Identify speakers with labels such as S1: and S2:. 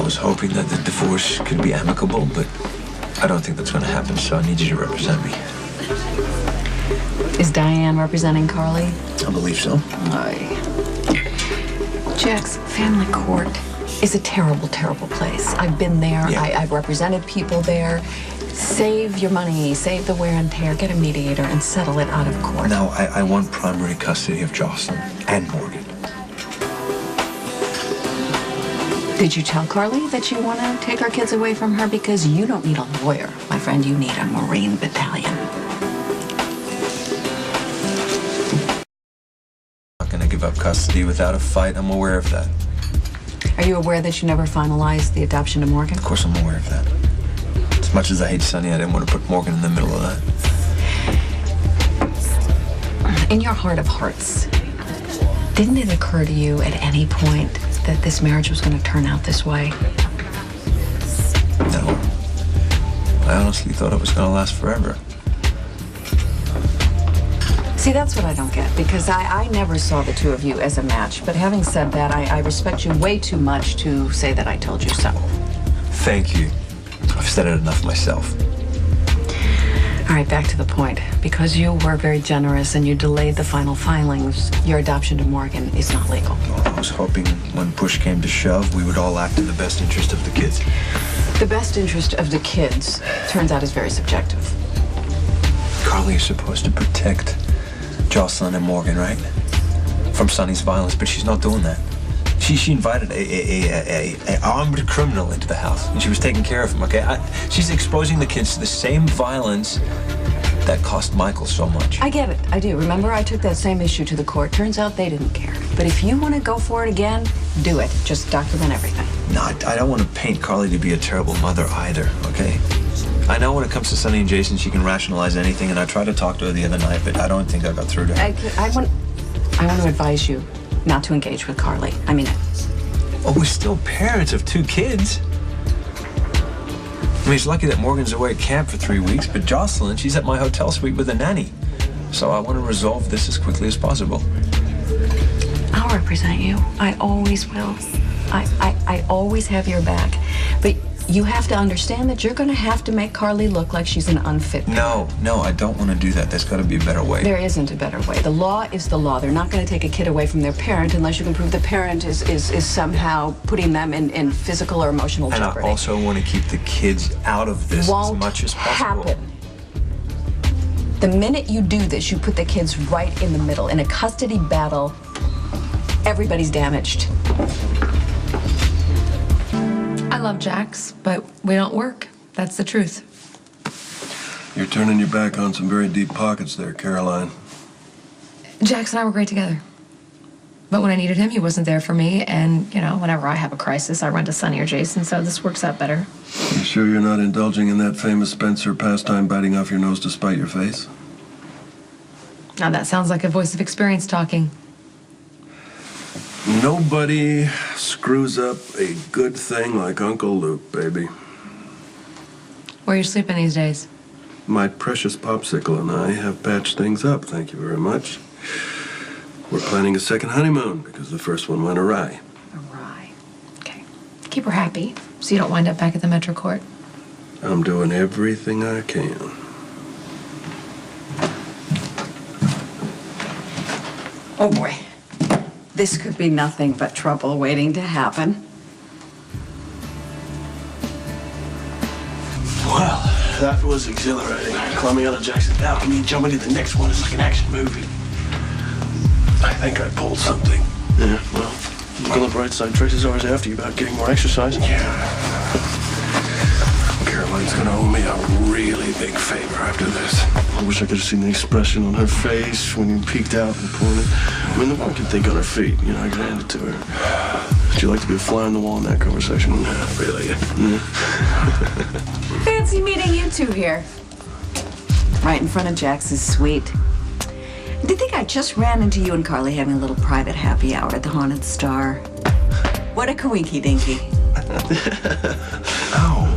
S1: was hoping that the divorce could be amicable, but I don't think that's going to happen, so I need you to represent me.
S2: Is Diane representing Carly?
S1: I believe so.
S2: Aye. Jax, family court is a terrible, terrible place. I've been there.
S1: Yeah.
S2: I've represented people there. Save your money, save the wear and tear, get a mediator, and settle it out of court.
S1: Now, I want primary custody of Jocelyn and Morgan.
S2: Did you tell Carly that you want to take our kids away from her? Because you don't need a lawyer, my friend. You need a Marine battalion.
S1: I'm not going to give up custody without a fight. I'm aware of that.
S2: Are you aware that you never finalized the adoption of Morgan?
S1: Of course I'm aware of that. As much as I hate Sonny, I didn't want to put Morgan in the middle of that.
S2: In your heart of hearts, didn't it occur to you at any point that this marriage was going to turn out this way?
S1: No. I honestly thought it was going to last forever.
S2: See, that's what I don't get, because I never saw the two of you as a match. But having said that, I respect you way too much to say that I told you so.
S1: Thank you. I've said it enough myself.
S2: All right, back to the point. Because you were very generous and you delayed the final filings, your adoption to Morgan is not legal.
S1: Well, I was hoping when push came to shove, we would all act in the best interest of the kids.
S2: The best interest of the kids turns out is very subjective.
S1: Carly is supposed to protect Jocelyn and Morgan, right? From Sonny's violence, but she's not doing that. She invited a armed criminal into the house, and she was taking care of him, okay? She's exposing the kids to the same violence that cost Michael so much.
S2: I get it. I do. Remember, I took that same issue to the court. Turns out they didn't care. But if you want to go for it again, do it. Just document everything.
S1: No, I don't want to paint Carly to be a terrible mother either, okay? I know when it comes to Sonny and Jason, she can rationalize anything, and I tried to talk to her the other night, but I don't think I got through to her.
S2: I want to advise you not to engage with Carly. I mean it.
S1: Oh, we're still parents of 2 kids. I mean, it's lucky that Morgan's away at camp for 3 weeks, but Jocelyn, she's at my hotel suite with a nanny. So I want to resolve this as quickly as possible.
S2: I'll represent you. I always will. I always have your back. But you have to understand that you're going to have to make Carly look like she's an unfit parent.
S1: No, I don't want to do that. There's got to be a better way.
S2: There isn't a better way. The law is the law. They're not going to take a kid away from their parent unless you can prove the parent is somehow putting them in physical or emotional jeopardy.
S1: And I also want to keep the kids out of this as much as possible.
S2: Happen. The minute you do this, you put the kids right in the middle. In a custody battle, everybody's damaged.
S3: I love Jax, but we don't work. That's the truth.
S4: You're turning your back on some very deep pockets there, Caroline.
S3: Jax and I were great together. But when I needed him, he wasn't there for me. And, you know, whenever I have a crisis, I run to Sonny or Jason, so this works out better.
S4: You sure you're not indulging in that famous Spencer pastime, biting off your nose to spite your face?
S3: Now that sounds like a voice of experience talking.
S4: Nobody screws up a good thing like Uncle Luke, baby.
S3: Where are you sleeping these days?
S4: My precious popsicle and I have patched things up, thank you very much. We're planning a second honeymoon because the first one went awry.
S3: Awry. Okay. Keep her happy so you don't wind up back at the Metro Court.
S4: I'm doing everything I can.
S2: Oh, boy. This could be nothing but trouble waiting to happen.
S5: Well, that was exhilarating. Climbing out of Jackson's balcony and jumping to the next one is like an action movie. I think I pulled something. Yeah, well, look on the bright side. Tracy's always after you about getting more exercise. Yeah. Caroline's gonna owe me a really big favor after this. I wish I could have seen the expression on her face when you peeked out and pointed. I mean, the one can think on her feet. You know, I could hand it to her. Would you like to be a fly on the wall in that conversation? Really? Yeah.
S2: Fancy meeting you two here. Right in front of Jax's suite. Do you think I just ran into you and Carly having a little private happy hour at the Haunted Star? What a coinky dinky.
S5: Oh.